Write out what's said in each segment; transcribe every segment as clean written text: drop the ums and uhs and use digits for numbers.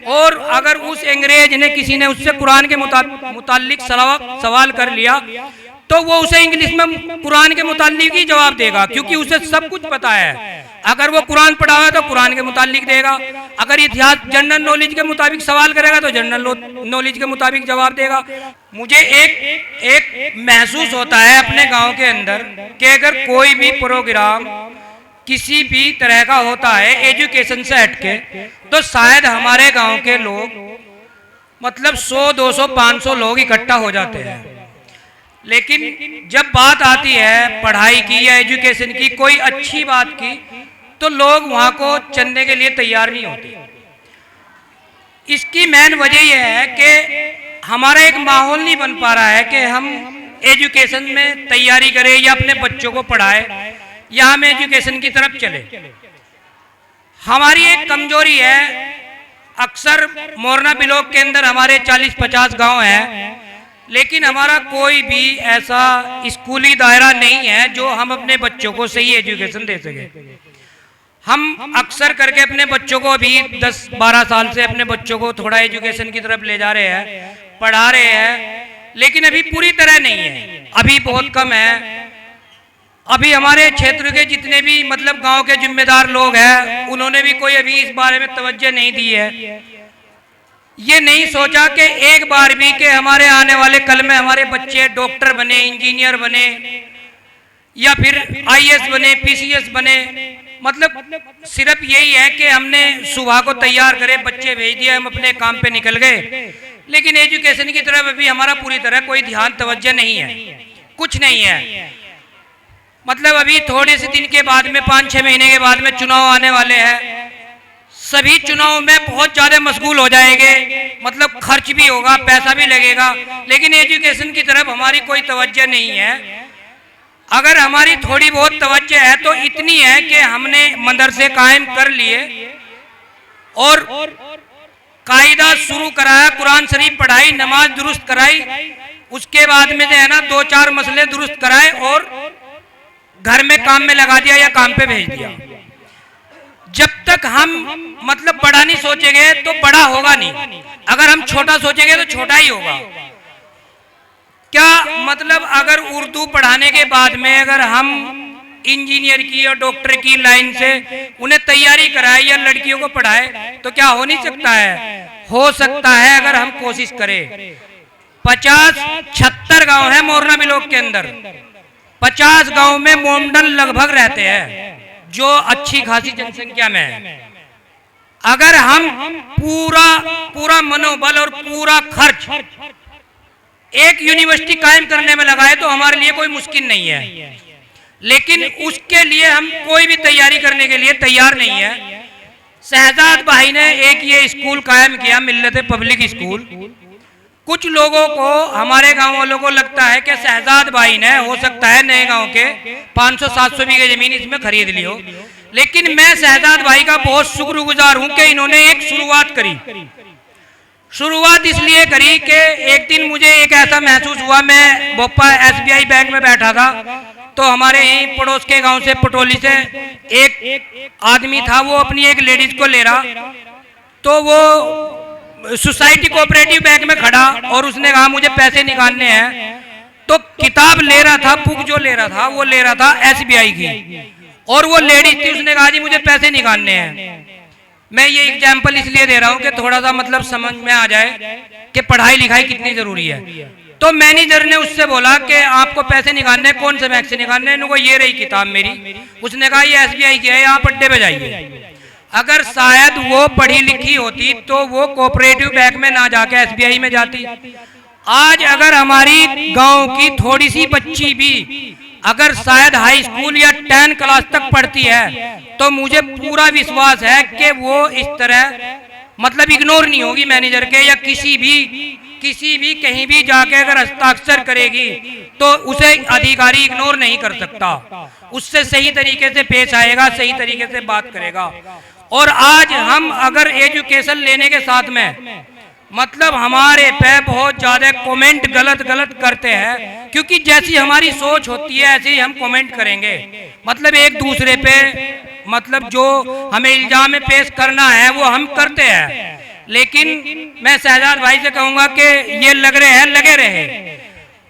और अगर उस अंग्रेज ने किसी ने उससे कुरान के मुतालिक सवाल कर लिया तो वो उसे इंग्लिश में कुरान के मुतालिक ही जवाब देगा, क्योंकि उसे सब कुछ पता है। अगर वो कुरान पढ़ा हुआ है तो कुरान के मुतालिक देगा, अगर इतिहास जनरल नॉलेज के मुताबिक सवाल करेगा तो जनरल नॉलेज के मुताबिक जवाब देगा। मुझे एक महसूस होता है अपने गांव के अंदर कि अगर कोई भी प्रोग्राम किसी भी तरह का होता है एजुकेशन से हटके, तो शायद हमारे गांव के लोग मतलब 100, 200, 500 लोग इकट्ठा हो जाते हैं। लेकिन जब बात आती है पढ़ाई की या एजुकेशन की, कोई अच्छी बात की, तो लोग वहां को चलने के लिए तैयार नहीं होते। इसकी मेन वजह यह है कि हमारा एक माहौल नहीं बन पा रहा है कि हम एजुकेशन में तैयारी करें या अपने बच्चों को पढ़ाएं या हम एजुकेशन की तरफ चले। हमारी एक कमजोरी है, अक्सर मोरना ब्लॉक के अंदर हमारे 40-50 गांव हैं, लेकिन हमारा कोई भी ऐसा स्कूली दायरा नहीं है जो हम अपने बच्चों को सही एजुकेशन दे सके। हम अक्सर करके अपने बच्चों को अभी 10-12 साल से अपने बच्चों को थोड़ा एजुकेशन की तरफ ले जा रहे हैं, पढ़ा रहे हैं, लेकिन अभी पूरी तरह नहीं है, अभी बहुत कम है। अभी हमारे क्षेत्र के जितने भी मतलब गांव के जिम्मेदार लोग हैं, उन्होंने भी कोई अभी इस बारे में तवज्जो नहीं दी है। ये नहीं सोचा कि एक बार भी कि हमारे आने वाले कल में हमारे बच्चे डॉक्टर बने, इंजीनियर बने या फिर आईएएस बने, पीसीएस बने। मतलब सिर्फ यही है कि हमने सुबह को तैयार करे, बच्चे भेज दिए, हम अपने काम पे निकल गए, लेकिन एजुकेशन की तरफ अभी हमारा पूरी तरह कोई ध्यान तवज्जो नहीं है, कुछ नहीं है। मतलब अभी थोड़े से दिन के बाद में 5-6 महीने के बाद में चुनाव आने वाले हैं, सभी चुनाव में बहुत ज्यादा मशगूल हो जाएंगे, मतलब खर्च भी होगा, पैसा भी लगेगा, लेकिन एजुकेशन की तरफ हमारी कोई तवज्जो नहीं है। अगर हमारी थोड़ी बहुत तवज्जो है तो इतनी है कि हमने मदरसे कायम कर लिए और कायदा शुरू कराया, कुरान शरीफ पढ़ाई, नमाज दुरुस्त कराई, उसके बाद में जो है ना 2-4 मसले दुरुस्त कराए और घर में काम में लगा दिया या काम पे भेज दिया। जब तक हम मतलब बड़ा नहीं सोचेंगे तो बड़ा होगा नहीं, अगर हम छोटा सोचेंगे तो छोटा ही होगा। क्या मतलब अगर उर्दू पढ़ाने के बाद में अगर हम इंजीनियर की और डॉक्टर की लाइन से उन्हें तैयारी कराए या लड़कियों को पढ़ाए तो क्या हो नहीं सकता है? हो सकता है अगर हम कोशिश करें। 50-76 गांव है मोरना ब्लॉक के अंदर, 50 गांव में मोमडन लगभग रहते हैं जो अच्छी खासी जनसंख्या में है। अगर हम पूरा मनोबल और पूरा खर्च एक यूनिवर्सिटी कायम करने में लगाए तो हमारे लिए कोई मुश्किल नहीं है, लेकिन उसके लिए हम कोई भी तैयारी करने के लिए तैयार नहीं है। शहजाद भाई ने एक ये स्कूल कायम किया, मिल्लत पब्लिक स्कूल। कुछ लोगों को, हमारे गांव वालों को लगता है कि शहजाद भाई ने हो सकता है नए गांव के 500-700 बीघे जमीन इसमें खरीद ली हो, लेकिन मैं शहजाद भाई का बहुत शुक्रगुजार हूं कि इन्होंने एक शुरुआत करी। शुरुआत इसलिए करी कि एक दिन मुझे एक ऐसा महसूस हुआ, मैं भोपाल SBI बैंक में बैठा था, तो हमारे यहीं पड़ोस के गांव से पटोली से एक आदमी था, वो अपनी एक लेडीज को ले रहा, तो वो सोसाइटी कोऑपरेटिव बैंक में खड़ा और उसने कहा मुझे पैसे निकालने हैं, तो किताब ले रहा था, बुक जो ले रहा था वो ले रहा था SBI की, और वो लेडीज थी, उसने कहा जी मुझे पैसे निकालने हैं। मैं ये एग्जाम्पल इसलिए दे रहा हूँ कि थोड़ा सा मतलब समझ में आ जाए कि पढ़ाई लिखाई कितनी जरूरी है। तो मैनेजर ने उससे बोला कि आपको पैसे निकालने, कौन से बैंक से निकालने? इनको ये रही किताब मेरी। उसने कहा ये SBI की है, आप अड्डे पे जाइए। अगर शायद वो पढ़ी लिखी होती तो वो कोऑपरेटिव बैंक में ना जाके SBI में जाती। आज अगर हमारी गांव की थोड़ी सी बच्ची भी अगर शायद हाई स्कूल या 10 क्लास तक पढ़ती है तो मुझे पूरा विश्वास है कि वो इस तरह मतलब इग्नोर नहीं होगी मैनेजर के, या किसी भी कहीं भी जाके अगर हस्ताक्षर करेगी तो उसे अधिकारी इग्नोर नहीं कर सकता, उससे सही तरीके से पेश आएगा, सही तरीके से बात करेगा। और आज हम अगर एजुकेशन लेने के साथ में मतलब हमारे पे बहुत ज्यादा कमेंट गलत करते हैं, क्योंकि जैसी हमारी सोच होती है ऐसे ही हम कमेंट करेंगे। मतलब एक दूसरे पे मतलब जो हमें इल्जाम पेश करना है वो हम करते हैं, लेकिन मैं शहजाद भाई से कहूंगा कि ये लग रहे हैं, लगे रहे।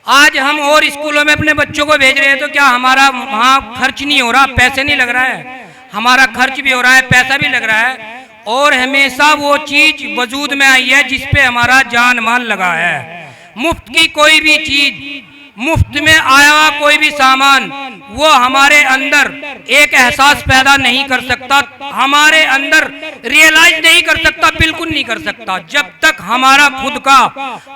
आज हम और स्कूलों में अपने बच्चों को भेज रहे हैं तो क्या हमारा वहाँ खर्च नहीं हो रहा, पैसे नहीं लग रहा है? हमारा खर्च भी हो रहा है, पैसा भी लग रहा है, और हमेशा वो चीज वजूद में आई है जिस पे हमारा जान माल लगा है। मुफ्त की कोई भी चीज, मुफ्त में आया हुआ कोई भी सामान, वो हमारे अंदर एक एहसास पैदा नहीं कर सकता, हमारे अंदर रियलाइज नहीं कर सकता, बिल्कुल नहीं कर सकता। जब तक हमारा खुद का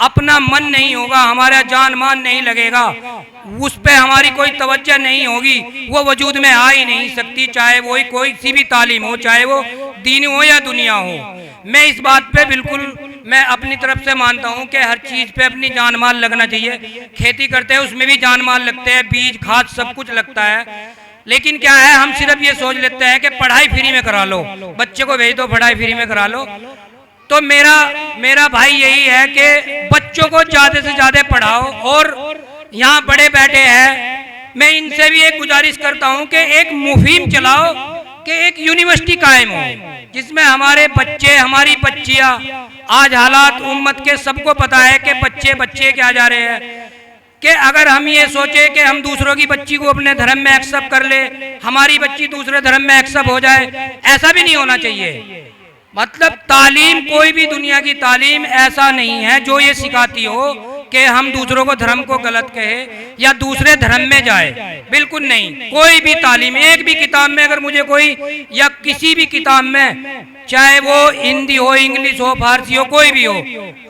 अपना मन नहीं होगा, हमारा जान मान नहीं लगेगा, उस पे हमारी कोई तवज्जो नहीं होगी, वो वजूद में आ ही नहीं सकती, चाहे वो कोई सी भी तालीम हो, चाहे वो दीन हो या दुनिया हो। मैं इस बात पे बिल्कुल मैं अपनी तरफ से मानता हूँ कि हर चीज़ पे अपनी जान माल लगना चाहिए। खेती करते हैं उसमें भी जान माल लगते हैं, बीज खाद सब कुछ लगता है। लेकिन क्या है, हम सिर्फ ये सोच लेते हैं कि पढ़ाई फ्री में करा लो, बच्चे को भेज दो पढ़ाई फ्री में करा लो। तो मेरा भाई यही है कि बच्चों को ज़्यादा से ज़्यादा पढ़ाओ। और यहाँ बड़े बैठे हैं, मैं इनसे भी एक गुजारिश करता हूँ कि एक मुहिम चलाओ कि एक यूनिवर्सिटी कायम हो जिसमें हमारे बच्चे, हमारी बच्चियाँ, आज हालात उम्मत के सबको पता है कि बच्चे क्या जा रहे हैं, कि अगर हम ये सोचे कि हम दूसरों की बच्ची को अपने धर्म में एक्सेप्ट कर ले, हमारी बच्ची दूसरे धर्म में एक्सेप्ट हो जाए, ऐसा भी नहीं होना चाहिए। मतलब तालीम, कोई भी दुनिया की तालीम ऐसा नहीं है जो ये सिखाती हो कि हम दूसरों को धर्म को गलत कहे या दूसरे धर्म में जाए, बिल्कुल नहीं। कोई भी तालीम, एक भी किताब में अगर मुझे कोई, या किसी भी किताब में, चाहे वो हिंदी हो, इंग्लिश हो, फारसी हो, कोई भी हो,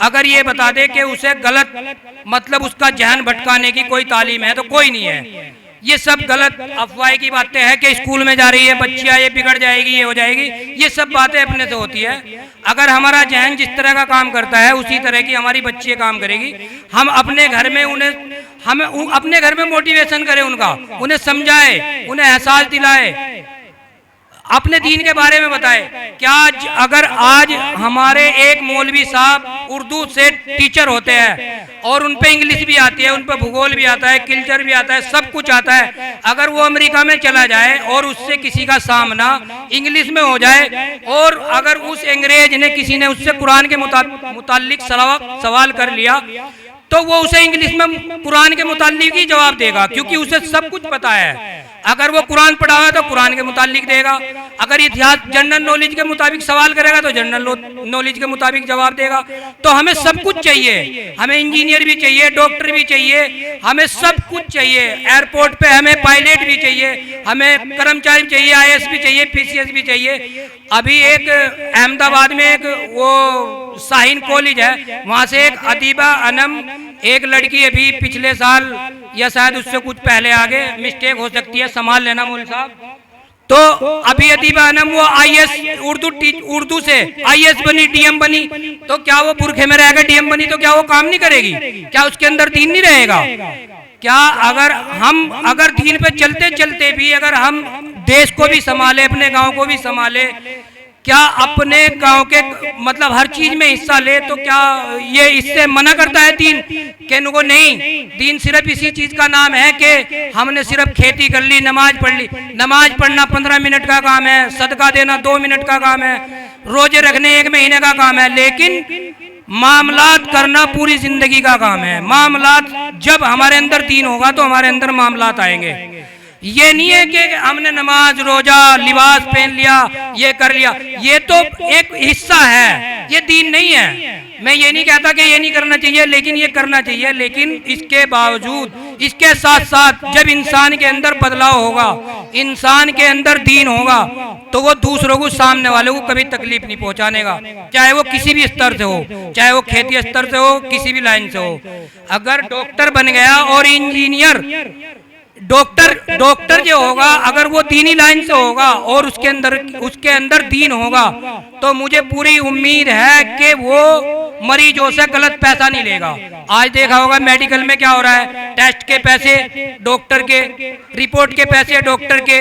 अगर ये बता दे कि उसे गलत, मतलब उसका जहन भटकाने की कोई तालीम है, तो कोई नहीं है। ये सब गलत अफवाह की बातें हैं कि स्कूल में जा रही है बच्चियाँ, ये बिगड़ जाएगी, ये हो जाएगी, ये सब बातें अपने से होती है। अगर हमारा जहन जिस तरह का काम करता है उसी तरह की हमारी बच्ची काम करेगी। हम अपने घर में अपने घर में मोटिवेशन करें, उन्हें समझाए, उन्हें एहसास दिलाए, अपने दीन के बारे में बताए। क्या अगर आज हमारे एक मौलवी साहब उर्दू से टीचर होते हैं और उन पे इंग्लिश भी आती है, उन पे भूगोल भी आता है, कल्चर भी आता है, सब कुछ आता है, अगर वो अमेरिका में चला जाए और उससे किसी का सामना इंग्लिश में हो जाए, और अगर उस अंग्रेज ने, किसी ने उससे कुरान के मुताल्लिक सवाल कर लिया, तो वो उसे इंग्लिश में कुरान के मुताल्लिक ही जवाब देगा, क्योंकि उसे सब कुछ पता है। अगर वो कुरान पढ़ा हुआ है तो कुरान के मुताल्लिक देगा, अगर इतिहास जनरल नॉलेज के मुताबिक सवाल करेगा तो जनरल नॉलेज के मुताबिक जवाब देगा। तो हमें सब कुछ चाहिए, हमें इंजीनियर भी चाहिए, डॉक्टर भी चाहिए, हमें सब कुछ चाहिए। एयरपोर्ट पे हमें पायलट भी चाहिए, हमें कर्मचारी चाहिए, IAS भी चाहिए, PCS भी चाहिए। अभी एक अहमदाबाद में एक वो शाहीन कॉलेज है, वहाँ से एक अदीबा अनम, एक लड़की अभी पिछले साल या शायद उससे कुछ पहले, आगे मिस्टेक हो सकती है, संभाल लेना मौलवी साहब। तो अभी अदीबा अनम वो IAS उर्दू से IAS बनी, DM बनी, तो क्या वो बुरखे में रहेगा? DM बनी तो क्या वो काम नहीं करेगी? क्या उसके अंदर दीन नहीं रहेगा? क्या अगर दीन पे चलते चलते भी अगर हम देश को भी संभाले, अपने गांव को भी संभाले, क्या अपने गांव के मतलब हर चीज में हिस्सा ले, तो क्या ये इससे मना करता है दीन? कहने को नहीं, दीन सिर्फ इसी चीज का नाम है कि हमने सिर्फ खेती कर ली, नमाज पढ़ ली। नमाज पढ़ना 15 मिनट का काम है, सदका देना 2 मिनट का काम है, रोजे रखने 1 महीने का काम है, लेकिन मामलात करना पूरी जिंदगी का काम है। मामलात, जब हमारे अंदर दीन होगा तो हमारे अंदर मामलात आएंगे। ये नहीं है कि हमने नमाज, रोजा, लिबास पहन लिया, ये कर लिया, ये तो एक हिस्सा है, ये दीन नहीं है। मैं ये नहीं कहता कि ये नहीं करना चाहिए, लेकिन ये करना चाहिए। लेकिन इसके बावजूद, इसके साथ साथ जब इंसान के अंदर बदलाव होगा, इंसान के अंदर दीन होगा, तो वो दूसरों को, सामने वाले को कभी तकलीफ नहीं पहुंचाने का, चाहे वो किसी भी स्तर से हो, चाहे वो खेती स्तर से हो, किसी भी लाइन से हो। अगर डॉक्टर बन गया और इंजीनियर, डॉक्टर जो होगा, अगर वो दीनी लाइन से होगा और उसके अंदर दीन होगा, तो मुझे पूरी उम्मीद है कि वो मरीजों से गलत पैसा नहीं लेगा। आज देखा होगा मेडिकल में क्या हो रहा है, टेस्ट के पैसे डॉक्टर के, रिपोर्ट के पैसे डॉक्टर के,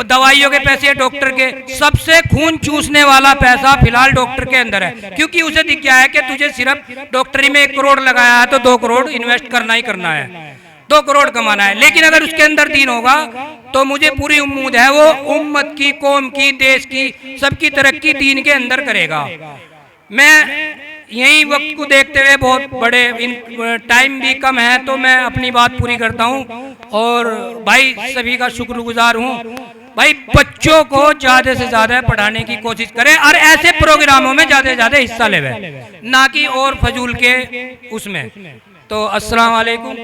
दवाइयों के पैसे डॉक्टर के, सबसे खून चूसने वाला पैसा फिलहाल डॉक्टर के अंदर है। क्योंकि उसे दिख गया है कि तुझे सिर्फ डॉक्टरी में 1 करोड़ लगाया है तो 2 करोड़ इन्वेस्ट करना ही करना है, 2 करोड़ कमाना है। लेकिन अगर उसके अंदर दीन होगा तो मुझे पूरी उम्मीद है वो उम्मत की, कौम की, देश की, सबकी तरक्की दीन के अंदर करेगा। मैं यही वक्त को देखते हुए बहुत बड़े टाइम भी कम है तो मैं अपनी बात पूरी करता हूँ और भाई सभी का शुक्रगुजार हूँ। भाई बच्चों को ज़्यादा से ज़्यादा पढ़ाने की कोशिश करें और ऐसे प्रोग्रामों में ज़्यादा से ज़्यादा हिस्सा लेवे, ना कि और फजूल के उसमें। तो अस्सलाम वालेकुम।